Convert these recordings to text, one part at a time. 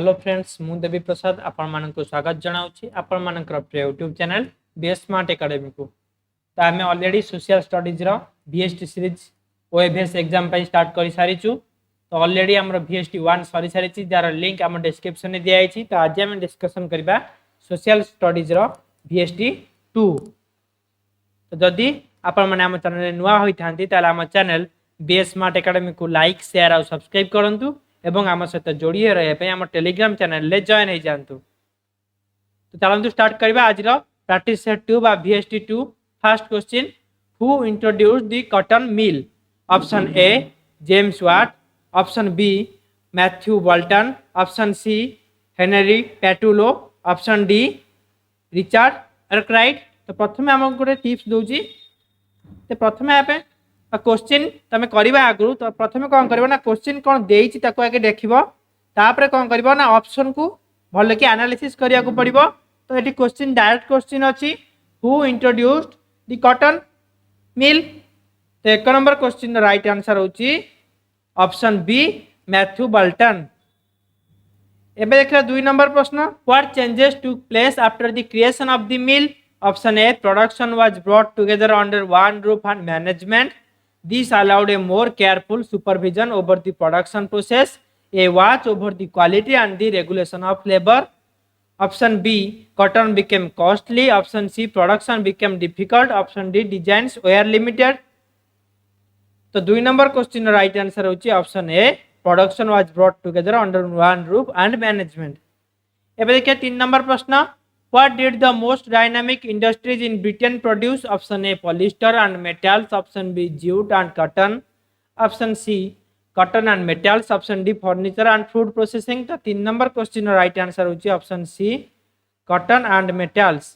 Hello friends मु देवी प्रसाद आपण मानक स्वागत जनाऊँगी आपण मानकर प्रिय YouTube channel VS smart academy को। तो आम already social studies VST series OAVS exam start कर सारीचु। तो ऑलरेडी आम VST 1 सरी सारी जार लिंक आम डिस्क्रिप्शन में दिखाई। तो आज आम डिस्कसन करबा सोशल स्टडीज VST 2। तो जदि आपण माने आम चैनल नुआ होइथांती ताले आम चैनल VS स्मार्ट एकेडमी को लाइक शेयर और सब्सक्राइब करंतु एवं आम सहित जोड़ी रही आम टेलीग्राम चैनल ले जॉइन हो जातु। तो चलतु स्टार्ट करबा आज प्रैक्टिस सेट 2 बा VST 2। First question, who introduce the cotton mill? Option A James Watt, option B Matthew Boulton, option C Henry Petulo, option D Richard Arkwright. तो प्रथम आम गोटे टिप्स दूची। तो प्रथम आप क्वेश्चन तुम करवा आगु तो प्रथम कौन कर ना क्वेश्चन कौन देती आगे देख तापर कौन कर ना ऑप्शन को भल कि एनालिसिस करिया को पड़ो। तो ये क्वेश्चन डायरेक्ट क्वेश्चन अच्छी, हु इंट्रोड्यूस्ड द कॉटन मिल? तो एक नंबर क्वेश्चन राइट आंसर होची ऑप्शन बी मैथ्यू बोल्टन। एबे देखला 2 नंबर प्रश्न, what changes took place after the creation of the mill? Option A production was brought together under one roof and management. This allowed a more careful supervision over the production process, a watch over the quality and the regulation of labor. Option B, cotton became costly. Option C, production became difficult. Option D, designs were limited. तो 2 number question right answer होची option A production was brought together under one roof and management. एबे देखिए 3 number प्रश्न, what did the most dynamic industries in Britain produce? Option A polyester and metals, option B jute and cotton, option C cotton and metals, option D furniture and food processing. तो 3 number question right answer होची option C cotton and metals।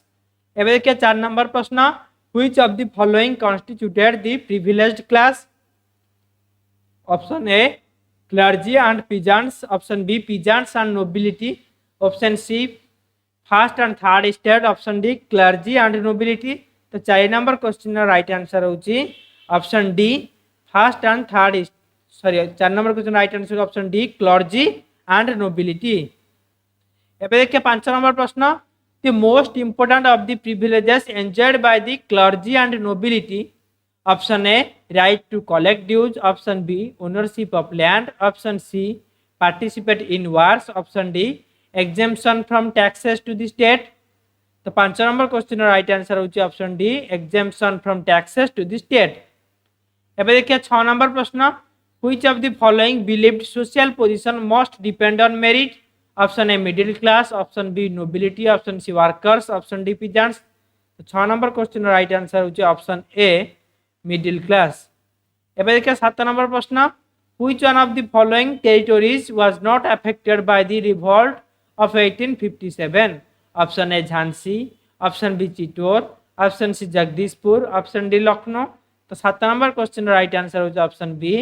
एबे देखिए 4 number प्रश्न, which of the following constituted the privileged class? Option A clergy and peasants, option B peasants and nobility, option C first and third state, option D clergy and nobility. तो 4 number question right answer होची option D first and third, sorry 4 number question right answer option D clergy and nobility. एबे देखिए 5 number प्रश्न, the most important of the privileges enjoyed by the clergy and nobility? Option A right to collect dues, option B ownership of land, option C participate in wars, option D exemption from taxes to the state। तो 5 number question right answer होची option D exemption from taxes to the state। एबे देखिए 6 number प्रश्न, which of the following believed social position must depend on merit? Option A middle class, option B nobility, option C workers, option D peasants. तो 6 number question right answer होची option A middle class. एबे देखिए 7 number प्रश्न, which one of the following territories was not affected by the revolt of 1857? Option A Jhansi, option B Chittor, option C Jagdishpur, option D Lucknow. तो 7 number question right answer होगा option B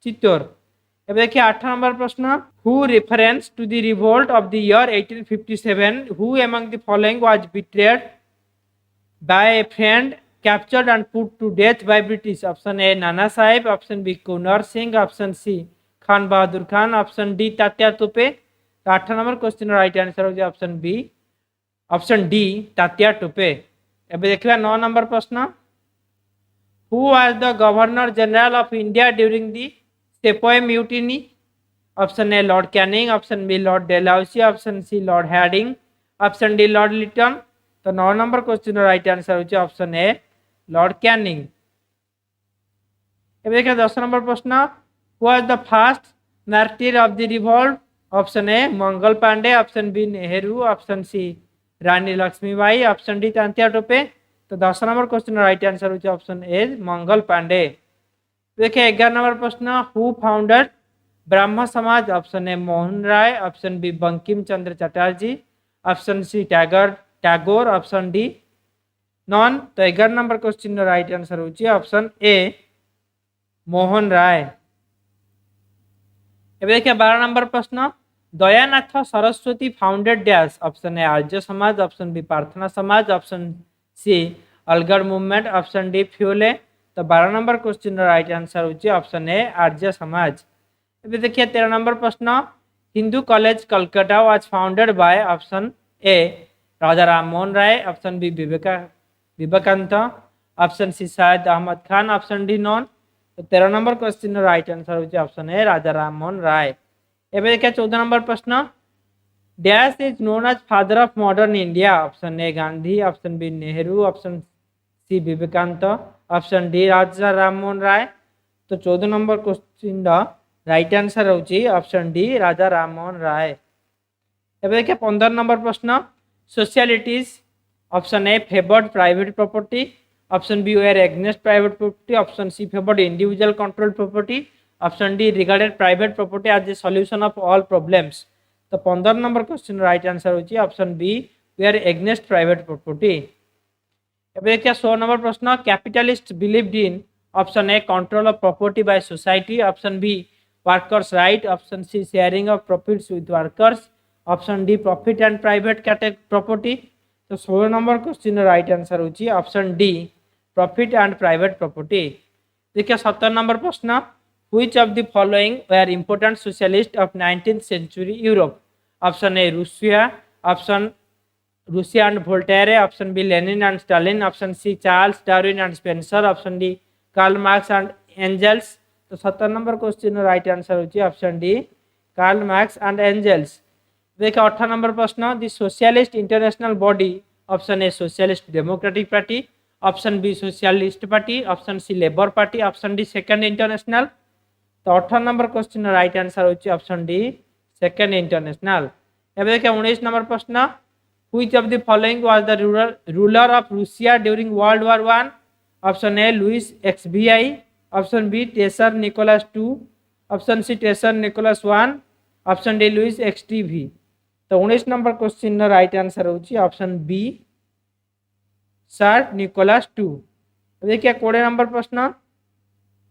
Chittor. अब देखिए 8 number प्रश्न, who reference to the revolt of the year 1857, who among the following was betrayed by a friend captured and put to death by British? Option A Nana Sahib, option B Kunwar Singh, option C Khan Bahadur Khan, option D Tatya Tope. तो 8 number question right answer हो option B option D Tatya Tope. एबे देखिए 9 number प्रश्न, who was the governor general of India during the sepoy mutiny? Option A Lord Canning, option B Lord Dalhousie, option C Lord Hardinge, option D Lord Lytton. तो 9 number question right answer हो option A Lord Canning. एबे देखिए 10 number प्रश्न, who was the first martyr of the revolt? Option A Mangal Pandey, option B Nehru, option C Rani Laxmibai, option D Tatya Tope. तो 10 number question right answer होची option A Mangal Pandey. देखिए 11 number प्रश्न, who founded Brahmo Samaj? Option A Mohan Roy, option B Bankim Chandra Chatterjee, option C Tagore, option D none. तो 11 number question right answer होची option A Mohan Roy. एबे देखिए 12 number प्रश्न, Dayanand Saraswati founded dash? Option A Arya Samaj, option B Prarthana Samaj, option C Aligarh movement, option D Phule. तो 12 number question right answer होची option A Arya Samaj. एबे देखिए 13 number प्रश्न, Hindu College Calcutta was founded by option A Raja Ram Mohan Rai, option B Vivekananda, option C Syed Ahmad Khan, option D none। तो 13 number question right answer होची option A Raja Ram Mohan Roy. एबे देखिए 14 number प्रश्न dash is known as father of modern India, option A Gandhi, option B Nehru, option C Vivekananda, option D Raja Ram Mohan Roy. तो 14 number question right answer होची option D Raja Ram Mohan Roy. एबे देखिए 15 number प्रश्न socialists, option A favoured private property, option B were against private property, option C favoured individual control property, option D regarded private property as a solution of all problems. तो 15 number question right answer होची option B were against private property. एबे देखिए 16 number प्रश्न capitalist believed in, option A control of property by society, option B workers right, option C sharing of profits with workers, option D profit and private property. तो 16 number question right answer होची option D profit and private property. देखिए 17 number प्रश्न which of the following were important socialist of 19th century Europe, option A Russia, option Russia and Voltaire, option B Lenin and Stalin, option C Charles Darwin and Spencer, option D Karl Marx and Engels. तो 17 number question right answer होची option D Karl Marx and Engels. देखिए 18 number प्रश्न the socialist international body, option A socialist democratic party, option B socialist party, option C labour party, option D second international. तो 18 number question right answer होची option D second international. एबे देखिए 19 number प्रश्न which of the following was the ruler of Russia during world war 1, option A Louis X V I, option B tsar Nicholas 2, option C tsar Nicholas 1, option D Louis X T V. तो 19 number question right answer होची option B sir Nicholas 2। देखिए 20 number प्रश्न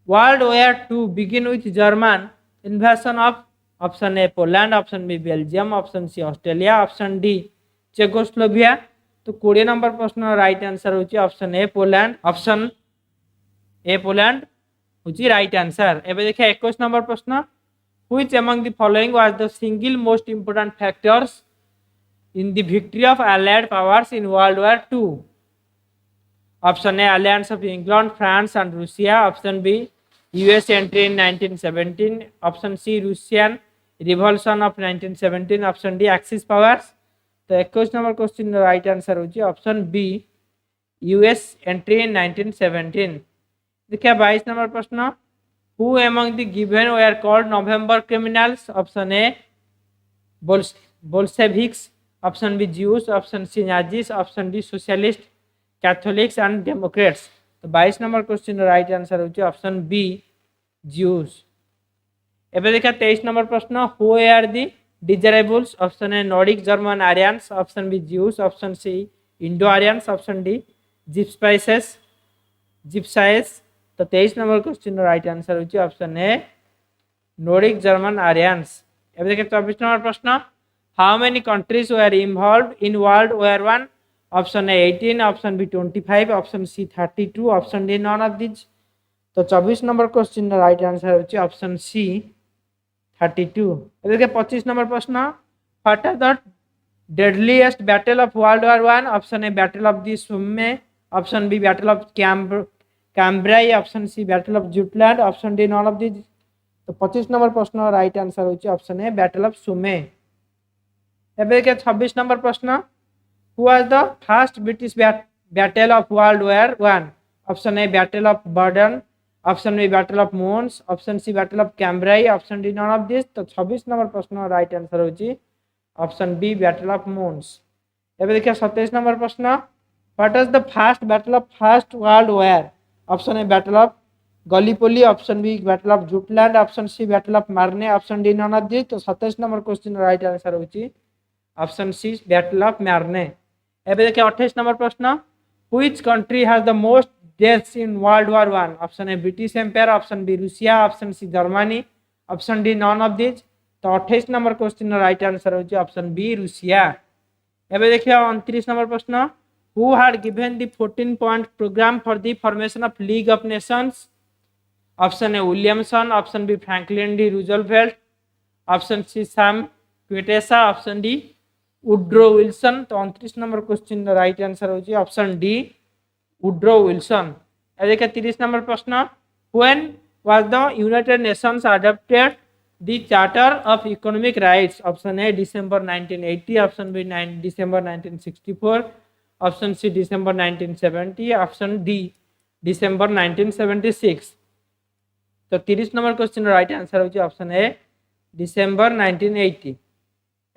world war 2 begin with German invasion of, option A Poland, option B Belgium, option C Australia, option D Czechoslovakia. तो 20 number प्रश्न right answer होची option A Poland, option A Poland होची right answer. एबे देखिए 21 number प्रश्न which among the following was the single most important factors in the victory of allied powers in world war 2, option A alliance of England France and Russia, option B US entry in 1917, option C Russian revolution of 1917, option D axis powers. तो 21 number question right answer होची option B US entry in 1917। देखिए 22 number प्रश्न who among the given were called November criminals, option A Bolsheviks, option B Jews, option C Nazis, option D socialist Catholics and democrats. तो 22 number question right answer होची option B Jews. एबे देखिए 23 number प्रश्न who are the desirables, option A Nordic German Aryans, option B Jews, option C Indo Aryans, option D gypsies. तो 23 number question right answer होची option A Nordic German Aryans. एबे देखिए 24 number प्रश्न how many countries were involved in world war 1, option A 18, option B 25, option C 32, option D none of this. तो 24 number question right answer होची option C 32। देखिए 25 number प्रश्न what are the deadliest battle of World war 1, option A battle of the Somme, option B battle of Cambrai, option C battle of Jutland, option D none of this. तो 25 number प्रश्न right answer होची option A battle of Somme. एबे देखिए 26 number प्रश्न Who was the first British battle of World War 1? Option A Battle of Verdun, option B Battle of Mons, option C Battle of Cambrai, option D none of this। तो 26 number प्रश्न right answer होची option B battle of Mons. एबे देखिए 27 number प्रश्न what is the first battle of first World War, option A battle of Gallipoli, option B battle of Jutland, option C battle of Marne, option D none of this. तो 27 number question right answer होची option C battle of Marne. एबे देखिए 28 number प्रश्न which country has the most deaths in world war 1, option A British Empire, option B Russia, option C Germany, option D none of this. तो 28 number question right answer होची option B Russia. एबे देखिए 29 number प्रश्न who had given the 14 point program for the formation of League of Nations, option A Williamson, option B Franklin D Roosevelt, option C Sam Quetesa, option D Woodrow Wilson. तो 29 number question right answer होची option D Woodrow Wilson. अब देखिए 30 number प्रश्न, when was the United Nations adopted the charter of economic rights? Option A December 1980, option B December 1964, option C December 1970, option D December 1976। तो 30 number question right answer होची option A December 1980।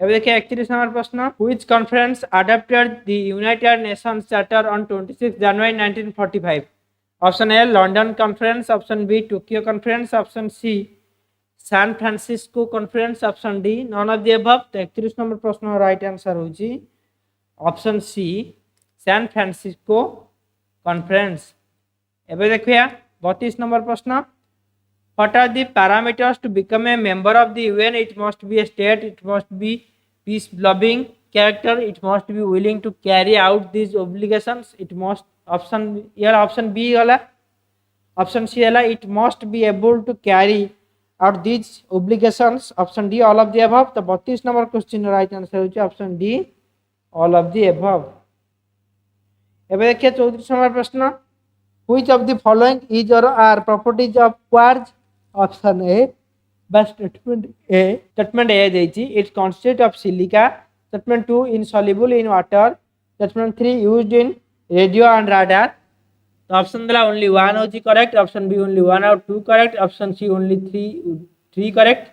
अब देखिए 31 number प्रश्न, which conference adopted the United Nations charter on 26 January 1945? Option A London conference, option B Tokyo conference, option C San Francisco conference, option D none of the above. तो 31 number प्रश्न right answer होची option C San Francisco conference. एबे देखिए 32 number प्रश्न, what are the parameters to become a member of the UN? It must be a state, it must be peace loving character, it must be willing to carry out these obligations, it must option B वाला, option C वाला it must be able to carry out these obligations, option D all of the above। तो 32 number question right answer होची option D all of the above। एबे देखिए 34 number प्रश्न, which of the following is or are properties of quartz? Option A बस statement A देछि it consist of silica, statement 2 insoluble in water, statement 3 used in radio and radar. तो option देला only 1 होछि correct, option B only 1 और 2 correct, option C only 3 correct,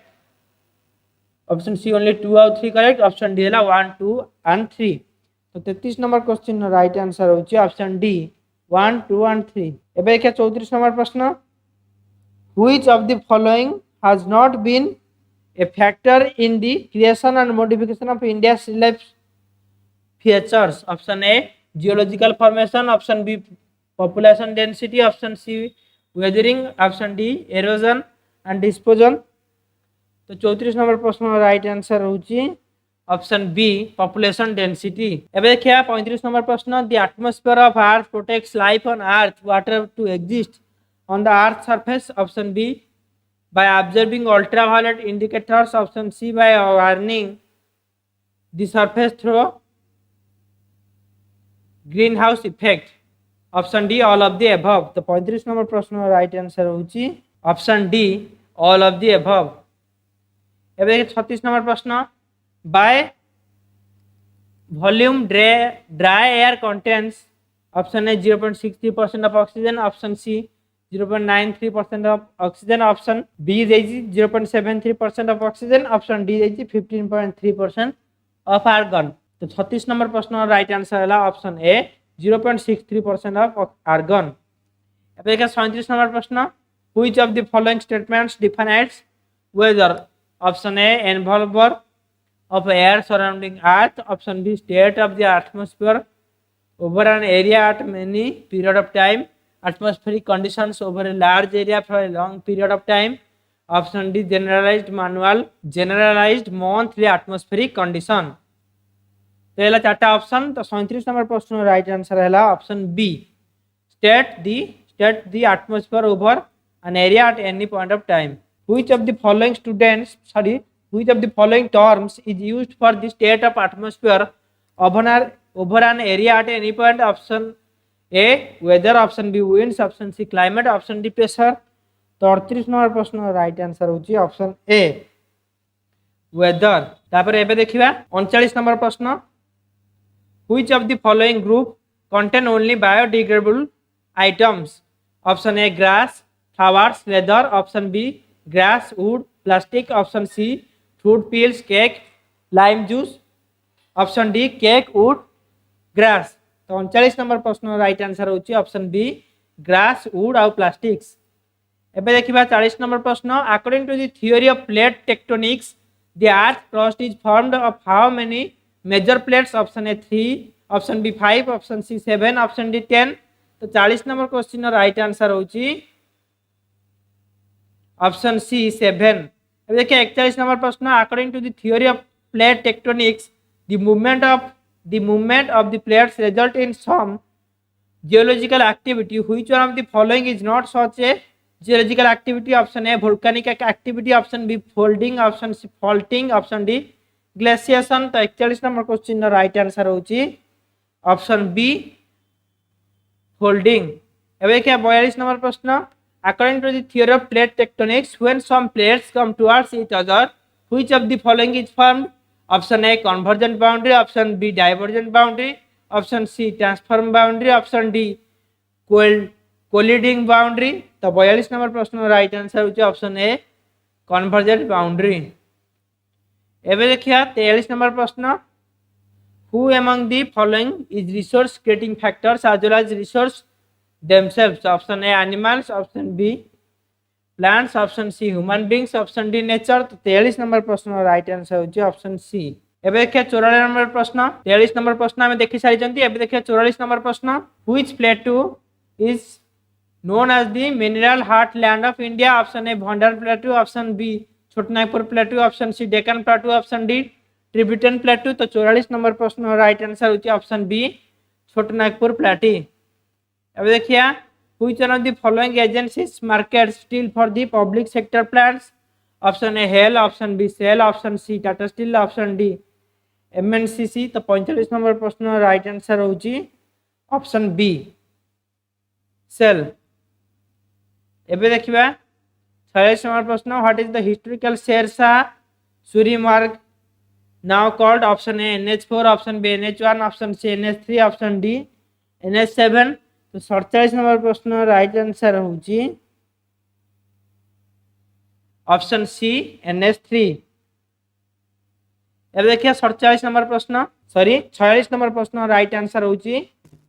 option C only 2 और 3 correct, option D देला 1 2 and 3। तो 33 number question right answer होछि option D 1 2 and 3। एबे देखिए 34 नंबर प्रश्न, which of the following has not been a factor in the creation and modification of India's relief features? Option A geological formation, option B population density, option C weathering, option D erosion and dispersion। तो 34 number प्रश्न right answer होची option B population density. एबे देखिए 35 number प्रश्न, the atmosphere of earth protects life on earth water to exist on the earth surface, option B by observing ultraviolet indicators, option C by warning the surface through greenhouse effect, option D all of the above। तो 35 number प्रश्न right answer होची option D all of the above। एबे 36 number प्रश्न, by volume dry air contains, option A 0.63% of oxygen, option C 0.93% of oxygen, option B is 0.73% of oxygen, option D is 15.3% of argon। तो 36 number प्रश्न right answer है option A 0.63% of argon। अब देखिए 37 number प्रश्न, which of the following statements defines weather? Option A envelope of air surrounding earth, option B state of the atmosphere over an area at many period of time, atmospheric conditions over a large area for a long period of time, option D generalized monthly atmospheric condition। तो ये चार्टा option. तो 37 number प्रश्न right answer है option B state the atmosphere over an area at any point of time। which of the following terms is used for the state of atmosphere over an area at any point? option A weather, option B winds, option C climate, option D pressure. तो 38 number प्रश्न right answer होची option A weather. तापर एबे देखिबा 39 number प्रश्न, which of the following group contain only biodegradable items? Option A grass, flowers, leather, option B grass, wood, plastic, option C fruit peels, cake, lime juice, option D cake, wood, grass. तो 39 number प्रश्न right answer होची option B grass, wood और plastics. एबे देखिबा 40 number प्रश्न, according to the theory of plate tectonics the earth crust is formed of how many major plates? Option A 3, option B 5, option C 7, option D 10। तो 40 number question right answer होची option C 7। एबे देखिए 41 number प्रश्न, according to the theory of plate tectonics the movement of the plates result in some geological activity. Which one of the following is not such a geological activity? Option A volcanic activity, option B folding, option C faulting, option D glaciation. तो 41 number question right answer होची option B folding. एबे क्या 42 number प्रश्न according to the theory of plate tectonics when some plates come towards each other which of the following is formed? Option A convergent boundary, option B divergent boundary, option C transform boundary, option D colliding boundary. तो 42 number प्रश्न right answer होची option A convergent boundary. एबे देखिया 43 number प्रश्न who among the following is resource creating factors as well as resource themselves? Option A animals, option B plants, option C human beings, option D nature। तो 43 number प्रश्न right answer होची option सी। एबे देखिया 44 number प्रश्न 43 number प्रश्न हमें देखि सारी जंती। एबे देखिया 44 नंबर प्रश्न which plateau is known as the mineral heartland of India? Option A Bhandar plateau, option B Chotanagpur plateau, option C Deccan plateau, option D ट्रिब्यूटन प्लेटू। तो 44 नंबर प्रश्न राइट आंसर होची ऑप्शन बी छोटनागपुर प्लेटी। अब देखिए which one of the following agencies market steel for the public sector plants? Option A हेल, option B SAIL, option C Tata steel, option D MNCC. तो 45 number प्रश्न right answer होची option B SAIL. एबे देखिबा 46 number प्रश्न what is the historical Sher Shah Suri Marg now called? Option A NH4, option B NH1, option C NH3, option D NH7। तो 47 number प्रश्न right answer होची option C NH3। अब देखिए 47 नंबर प्रश्न 46 नंबर प्रश्न राइट आंसर होची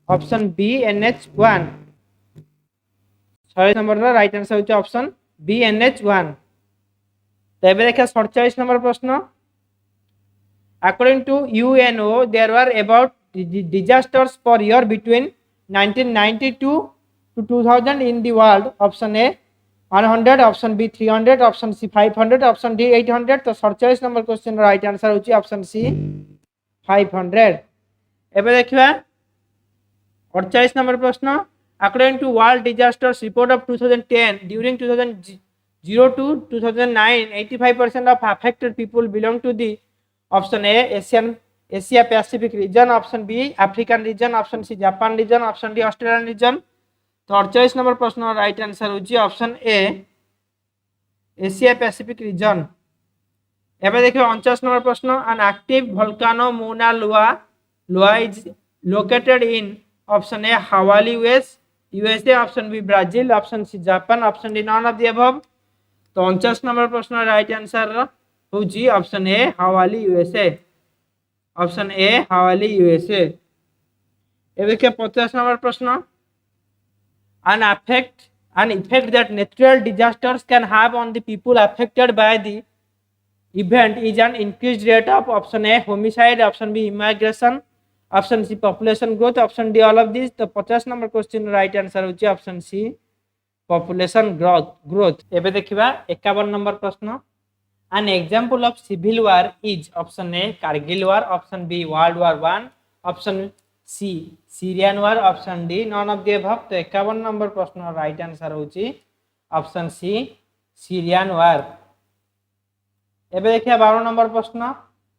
option B NH1। 46 number right answer होची option B NH1। तो एबे देखिए 47 नंबर प्रश्न according to UNO there were about disasters per year between 1992 to 2000 in the world? Option A 100, option B 300, option C 500, option D 800। तो 47 number question right answer होची option सी 500। एबे देखिबा 48 number प्रश्न according to world disasters report of 2010 during 2000 to 2009 85% of affected people belong to the option A Asia Pacific region, option B African region, option C Japan region, option D Australian region. तो 48 number प्रश्न right answer होची option A Asia Pacific region. एबे देखियो 49 number प्रश्न an active volcano Mauna Loa is located in? Option A Hawaii USA, option B Brazil, option C Japan, option D none of the above. तो 49 number प्रश्न right answer होची option A Hawaii USA, option A Hawaii USA. ए देखिए 50 number प्रश्न an effect that natural disasters can have on the people affected by the event is an increased rate of? Option A homicide, option B immigration, option C population growth, option D all of this. तो 50 number question right answer होची option C population growth. एबे देखिबा 51 number प्रश्न an example of civil war is? Option A Kargil war, option B world war 1, option C Syrian war, option D none of the above. तो 51 number प्रश्न right answer होची option C Syrian war. एबे देखिया 12 number प्रश्न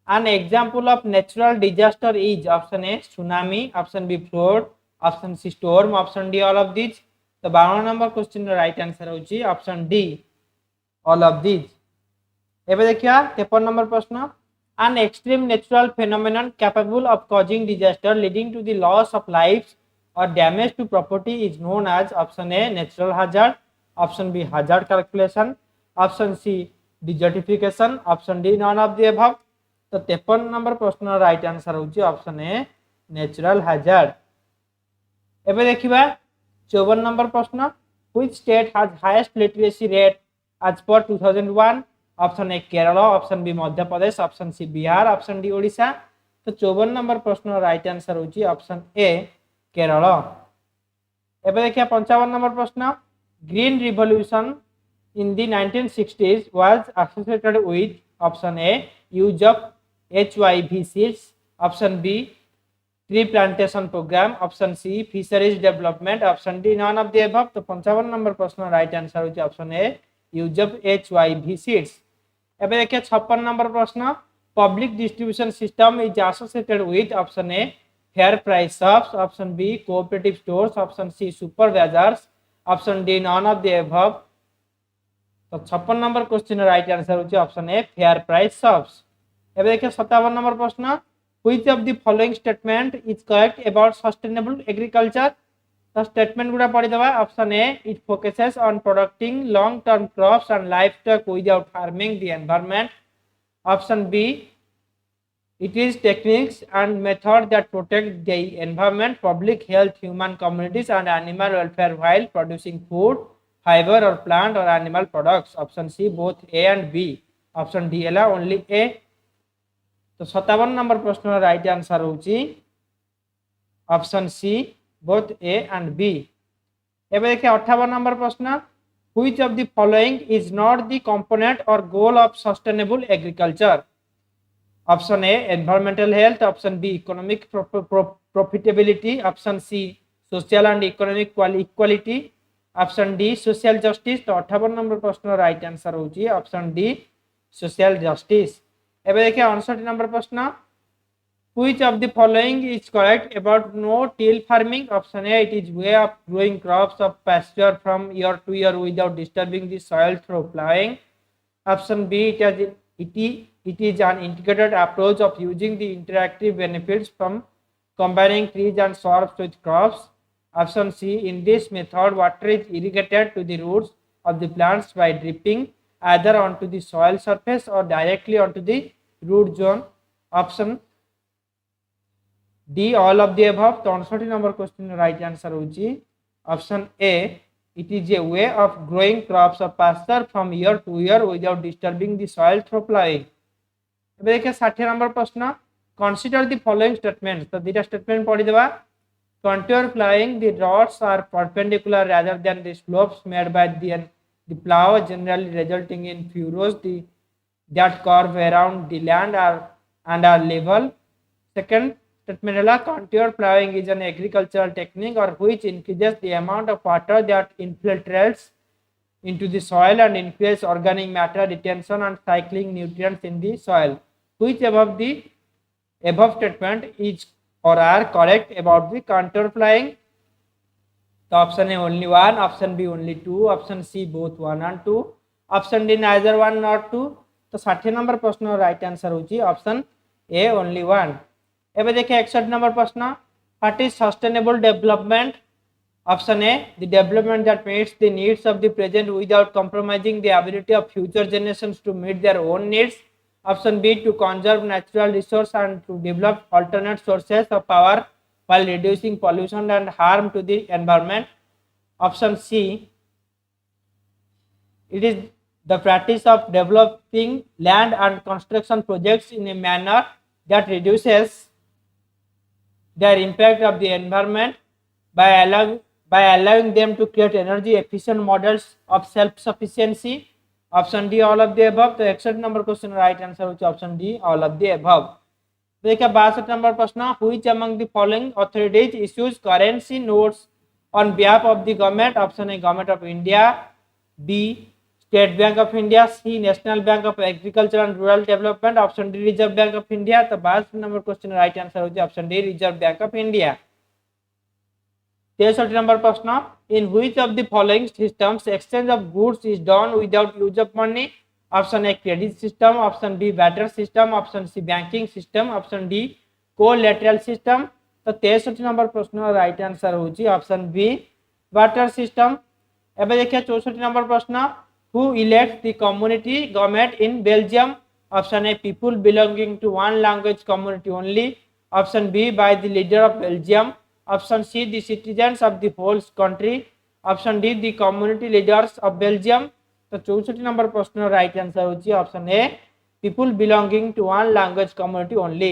an example of natural disaster is? Option A tsunami, option B flood, option C storm, option D all of this. तो 12 number question right answer होची option D all of this. एबे देखिया 53 number प्रश्न an extreme natural phenomenon capable of causing disaster leading to the loss of life और damage to property is known as? Option A natural hazard, option B hazard calculation, option C desertification, option D none of the above. तो 53 number प्रश्न right answer होची option A natural hazard. एबे देखिबा 54 number प्रश्न which state has highest literacy rate as per 2001? Option A Kerala, option B Madhya Pradesh, option C Bihar, option D Odisha. तो 54 number प्रश्न right answer होची option A Kerala. एबे देखिया 55 नंबर प्रश्न green revolution in the 1960s was associated with? Option A use of HYV seeds, option B tree plantation programme, option C fisheries development, option D none of the above. तो 55 number प्रश्न right answer होची option A use of HYV seeds. एबे देखिए 56 number प्रश्न public distribution system is associated with option A fair price shops, option B cooperative stores, option C supervisors, option D none of the above. तो 56 number question right answer होची option A fair price shops. एबे देखिए 57 number प्रश्न which of the following statement is correct about sustainable agriculture. तो statement गुडा पढ़ी देबा। Option A it focuses on producing long term crops and livestock without harming the environment. Option B it is techniques and methods that protect the environment, public health, human communities and animal welfare while producing food, fiber or plant or animal products. Option C both A and B. Option D है only A. तो 57 number प्रश्न right answer होची option C both A and B. एबे देखिए 58 number प्रश्न which of the following is not the component और goal of sustainable agriculture. Option A environmental health, option B economic profitability, option C social and economic equality, option D social justice. तो 58 number प्रश्न right answer होची option D social justice. एबे देखिए 59 number प्रश्न which of the following is correct about no till farming. Option A it is way of growing crops of pasture from year to year without disturbing the soil through plowing. Option B it is an integrated approach of using the interactive benefits from combining trees and shrubs with crops. Option C in this method water is irrigated to the roots of the plants by dripping either onto the soil surface or directly onto the root zone. Option D all of the above. तो 59 number question right answer होची option A it is a way of growing crops of pasture from year to year without disturbing the soil through plowing. एबे देखिए 60 number प्रश्न consider the following statements. तो दीटा statement पढ़ी देबा। Contour प्लाइंग the rods are perpendicular rather than the slopes made by the plow generally resulting in furrows that curve around the land and are level. Second statement है contour plowing is an agricultural technique or which increases the amount of water that infiltrates into the soil and increases organic matter retention and cycling nutrients in the soil. Which above the above statement is or are correct about the contour plowing? तो option A only one, option B only two, option C both one and two, option D neither one not two. तो 60 number प्रश्न right answer होची option A only one. एबे देखिए 61 number प्रश्न what is sustainable development. Option A the development that meets the needs of the present without compromising the ability of future generations to meet their own needs. Option B to conserve natural resource and to develop alternate sources of power while reducing pollution and harm to the environment. Option C it is the practice of developing land and construction projects in a manner that reduces their impact of the environment by allowing them to create energy efficient models of self sufficiency. Option D all of the above. तो 61 number question right answer होची option D all of the above। देखिए 62 number प्रश्न which among the following authorities issues currency notes on behalf of the government. Option A government of India, B State Bank of India, C National Bank of Agriculture and Rural Development, option D Reserve Bank of India. तो 62 number question right answer होची option D Reserve Bank of India. 63 number प्रश्न in which of the following systems exchange of goods is done without use of money. Option A credit system, option B barter system, option C banking system, option D collateral system. तो 63 number प्रश्न right answer होची option B barter system. एबे देखिए 64 number प्रश्न who elects the community government in Belgium. Option A people belonging to one language community only, option B by the leader of Belgium, option C the citizens of the whole country, option D the community leaders of Belgium. तो 64 number प्रश्न right answer होची option A people belonging to one language community only.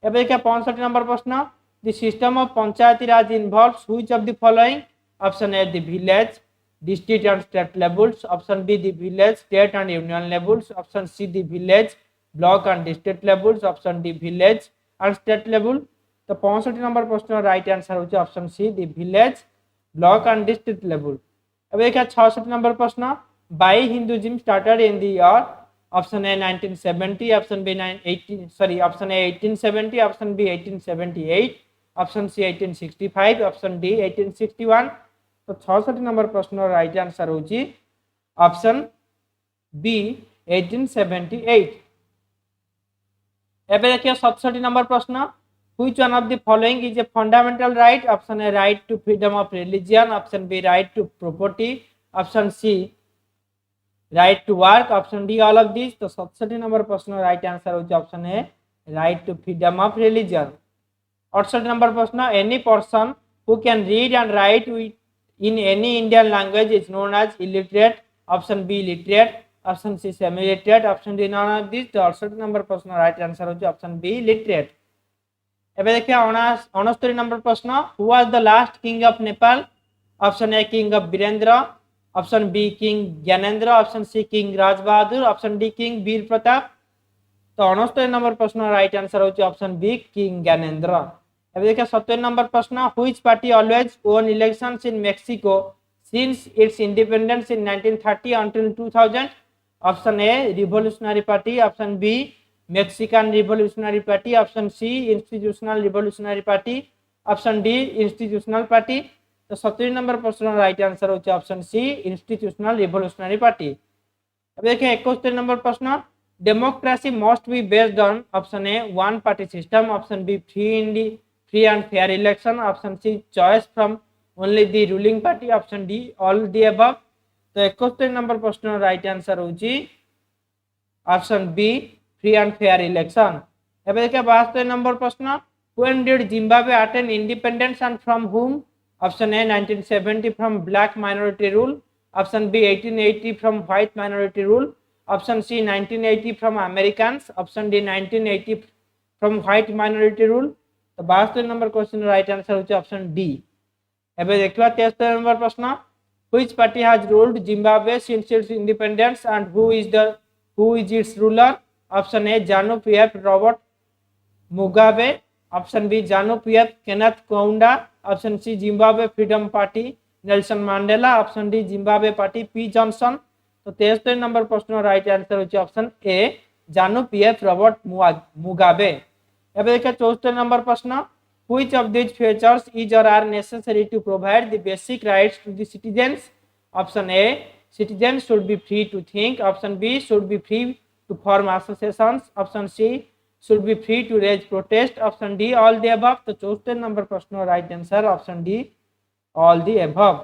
एबे देखिए 65 number प्रश्न the system of Panchayati Raj involves which of the following. Option A the village district and state levels, option B the village state and union levels, option C the village block and district levels, option D village and state level. तो 65 number प्रश्न right answer होची option C the village block and district level. एबे देखिए 66 number प्रश्न Why Hinduism started in the year option A 1970, option B 18 sorry option A 1870, option B 1878, option C 1865, option D 1861। तो 66 number प्रश्न right answer होची option B 1878। एबे देखिए 67 number प्रश्न, which one of the following is a fundamental right? Option A right to freedom of religion, option B right to property, option C right to work, option D all of these। तो 67 number प्रश्न right answer होची option A right to freedom of religion। 68 number प्रश्न, any person who can read and write in any Indian language is known as illiterate, option B literate, option C semi literate, option D none of this. तो 68 number प्रश्न right answer होची option B literate. एबे देखिए 69 number प्रश्न, who was the last king of Nepal? Option A king of Virendra, option B king Gyanendra, option C king Rajbahadur, option D king Veer Pratap. तो 69 number प्रश्न right answer होची option B king Gyanendra. एबे देखिए 70 number प्रश्न, which party always won elections in Mexico since its independence in 1930 until 2000? Option A revolutionary party, option B Mexican revolutionary party, option C institutional revolutionary party, option D institutional party. तो 70 number प्रश्न right answer होची option C institutional revolutionary party. अब देखिए 71 number प्रश्न, democracy must be based on option A one party system, option B free and fair election, option C choice from only the ruling party, option D all the above. तो 71 number प्रश्न right answer होची option B free and fair election. एबे देखिए 72 number प्रश्न, when did Zimbabwe attain independence and from whom? Option A 1970 from black minority rule, option B 1880 from white minority rule, option C 1980 from Americans, option D 1980 from white minority rule. तो 72 number question right answer होची option D. एबे देखिबा 73 number प्रश्न, which party has ruled Zimbabwe since its independence and who is its ruler? Option A ZANU PF Robert Mugabe, option B ZANU PF Kenneth Kaunda, option C Zimbabwe Freedom Party Nelson Mandela, option D Zimbabwe Party P Johnson. तो 73 number प्रश्न right answer होची option A ZANU PF Robert Mugabe. एबे देखिए 74 number प्रश्न, which of these features is or are necessary to provide the basic rights to the citizens? Option A citizens should be free to think, option B should be free to form associations, option C should be free to raise protest, option D all the above। तो 74 number प्रश्न right answer option D all the above।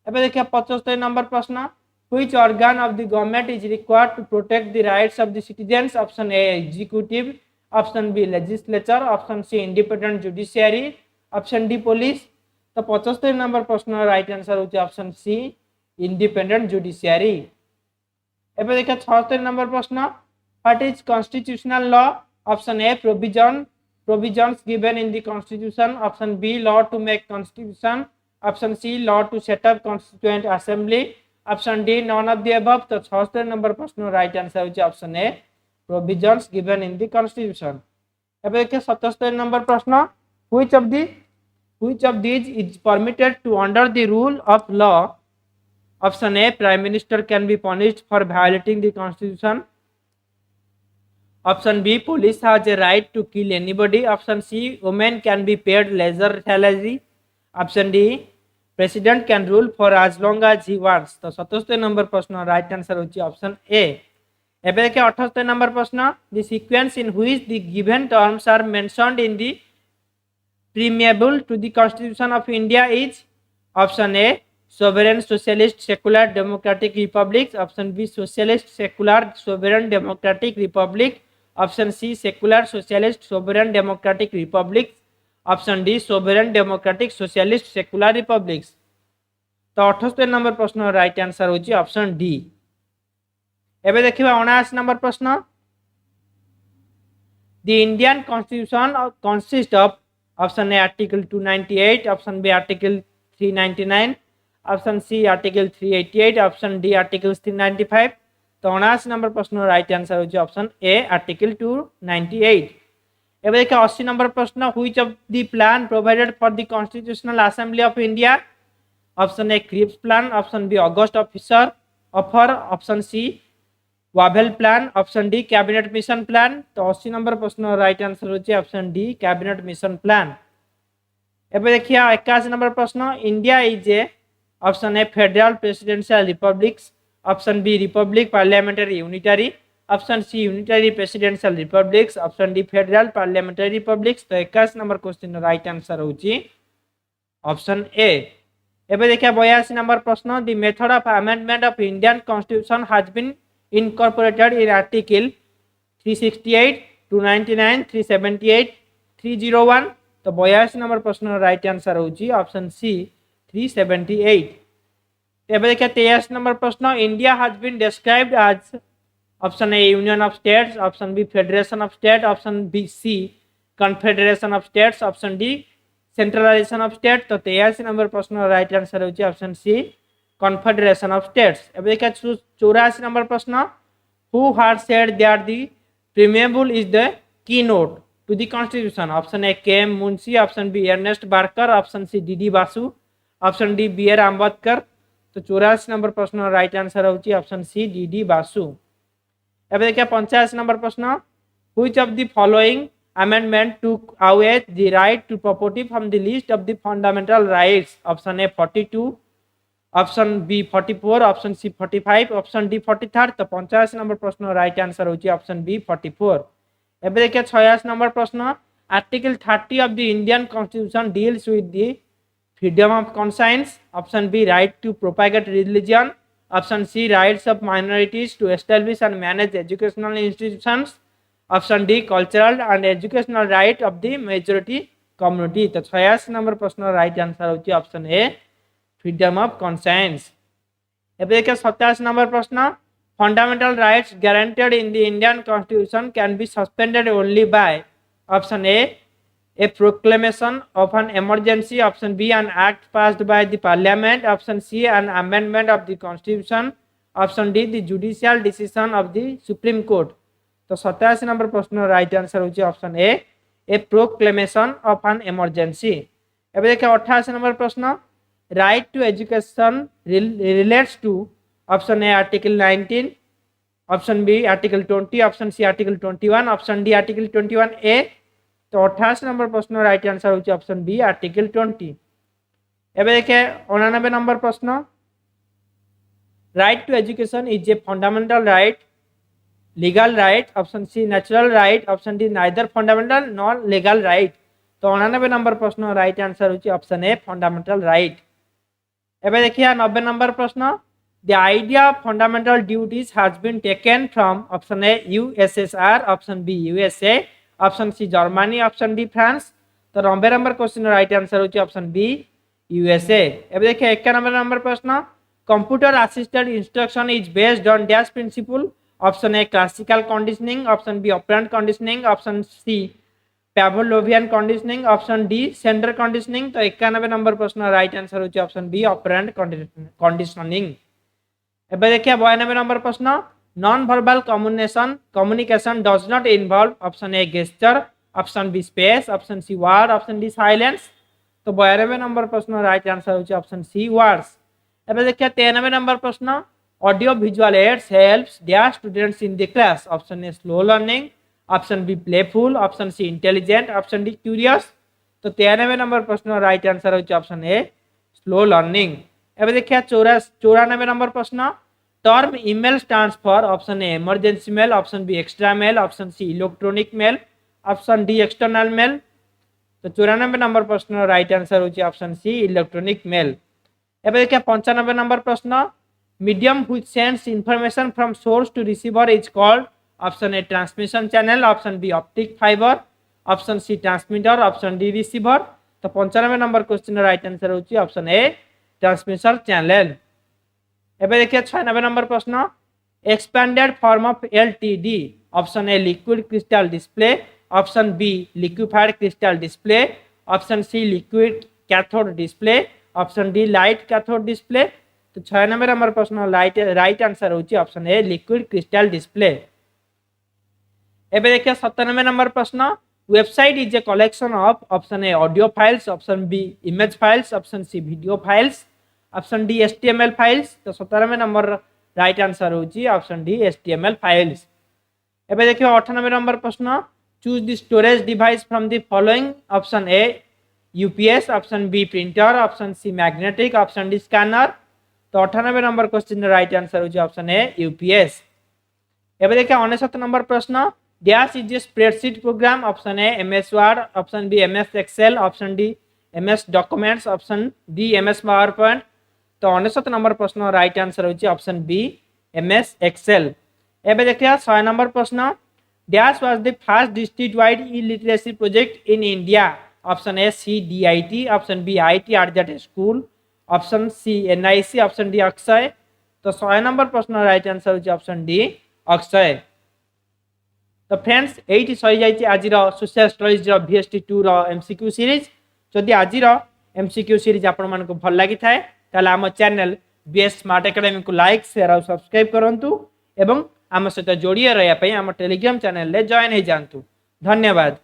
एबे देखिए 75 number प्रश्न, which organ of the government is required to protect the rights of the citizens? Option A executive, option B legislature, option C independent judiciary, option D police. तो 75 number प्रश्न right answer होची option C independent judiciary. एबे देखिए 76 number प्रश्न, what is constitutional law? Option A provisions given in the constitution, option B law to make constitution, option C law to set up constituent assembly, option D none of the above. तो 76 number प्रश्न right answer होची option A provisions given in the constitution। अब देखिए 77 number प्रश्न, which of these is permitted to under the rule of law? Option A prime minister can be punished for violating the constitution, option B police has a right to kill anybody, option C women can be paid leisure salary, option D president can rule for as long as he wants। तो 77 number प्रश्न right answer होची option A. एबे देखिए 78 number प्रश्न, the sequence in which the given terms are mentioned in the preamble to the constitution of India is? Option A sovereign socialist secular democratic republic, option B socialist secular sovereign democratic republic, option C secular socialist sovereign democratic republic, option D sovereign democratic socialist secular republic. तो 78 number प्रश्न right answer होची option D. एबे देखिबा 79 number प्रश्न, the Indian constitution consist of option A article 298, option B article 399, option C article 388, option D article 395। तो 79 number प्रश्न right answer होची option A article 298। एबे देखिए 80 नंबर प्रश्न, which of the plan provided for the constitutional assembly of India? Option A Cripps plan, option B August offer, option C Wavell plan, option D cabinet mission plan. तो 80 number प्रश्न right answer होची option D cabinet mission plan. एबे देखिए 81 number प्रश्न, India is a option A federal presidential republic, option B republic parliamentary unitary, option C unitary presidential republic, option D federal parliamentary republic. तो 81 number question right answer होची option A. एबे देखिए 82 number प्रश्न, the method of amendment of Indian constitution has been incorporated in article 368, 299, 378, 301। तो 82 number प्रश्न right answer होची option C 378। एबे देखिए 23 नंबर प्रश्न, India has been described as option A union of states, option B federation of state, option B C confederation of states, option D centralization of state. तो 83 number प्रश्न right answer होची option C confederation of states. एबे देखिए 84 number प्रश्न, who had said that the preamble is the key note to the constitution, option A K M Munshi, option B Ernest Barker, option C D D Basu, option D B R Ambedkar. तो 84 number प्रश्न right answer होची option C D D Basu. एबे देखिए 85 number प्रश्न, which of the following amendment took away the right to property from the list of the fundamental rights, option A 42, option B 44, option C 45, option D 43। तो 85 number प्रश्न right answer होची option B 44। एबे देखिए 86 number प्रश्न, article 30 of the Indian constitution deals with the freedom of conscience, option B right to propagate religion, option C rights of minorities to establish and manage educational institutions, option D cultural and educational right of the majority community. तो 86 number प्रश्न right answer होची option A freedom of conscience. एबे देखिए 27 number प्रश्न, fundamental rights guaranteed in the Indian constitution can be suspended only by, option A proclamation of an emergency, option B an act passed by the parliament, option C an amendment of the constitution, option D the judicial decision of the supreme court. तो 87 number प्रश्न right answer होची option A proclamation of an emergency. एबे देखिए 88 number प्रश्न, right to education relates to, option A article 19, option B article 20, option C article 21, option D article 21 A. तो 88 number प्रश्न right answer होची option B article 20। एबे देखिए 89 number प्रश्न, right to education is a fundamental right, legal right, option C natural right, option D neither fundamental non legal right. तो 89 number प्रश्न right answer होची option ए fundamental right. एबे देखिए 90 number प्रश्न, the idea of fundamental duties has been taken from, option A USSR, option B USA, option C Germany, option D France. तो 90 number question right answer होची option B USA. एबे देखिए 91 number प्रश्न, computer assisted instruction is based on dash principle, option A classical conditioning, option B operant conditioning, option C Pavlovian conditioning, option D sender conditioning. तो 91 number प्रश्न right answer होची option B operant conditioning. एबे देखिए 92 number प्रश्न, non verbal communication does not involve, option A gesture, option B space, option C word, option D silence. तो 92 number प्रश्न right answer होची option C words. एबे देखिए 93 number प्रश्न, audio visual aids helps their students in the class, option A slow learning, option B playful, option C intelligent, option D curious. तो 93 number प्रश्न right answer होची option A slow learning. एबे देखिए 94 number प्रश्न, term email stands for, option A emergency mail, option B extra mail, option C electronic mail, option D external mail. तो 94 number प्रश्न right answer होची option C electronic mail. एबे देखिए 95 number प्रश्न, medium which sends information from source to receiver is called, option A transmission channel, option B optic fibre, option C transmitter, option D receiver. तो 95 number question right answer होची option A transmission channel. एबे देखिए 96 number प्रश्न, expanded form of LTD, option A liquid crystal display, option B liquefied crystal display, option C liquid cathode display, option D light cathode display. तो 96 number प्रश्न right answer होची option A liquid crystal display. एबे देखिए 97 number प्रश्न, website is a collection of, option A audio files, option B image files, option C video files, option D HTML files. तो 97 number right answer होची option D HTML files. एबे देखियो 98 number प्रश्न choose the storage device from the following option A UPS, option B printer, option C magnetic, option D scanner. तो 98 number question right answer होची option A UPS. एबे देखिए 69 number प्रश्न dash is a spreadsheet program, option A MS word, option B MS Excel, option D MS documents, option D MS PowerPoint. तो 69 number प्रश्न right answer होची option B MS Excel. एबे देखिए 100 number प्रश्न dash was the first district wide e literacy project in India, option A CDIT, option B IT आरजेट school, option C NIC, option D Akshay. तो 100 number प्रश्न right answer होची option D Akshay. तो friends eighty सही जाइए आज social studies VST2 MCQ series. जदि आज MCQ सीरीज आपण मानक भल लगी थाए ताले आम चैनल BS स्मार्ट एकेडमी को लाइक शेयर और सब्सक्राइब करंतु एवं आम सहित जोड़िए रहा आम टेलीग्राम चैनल ले जॉइन हो जातु। धन्यवाद।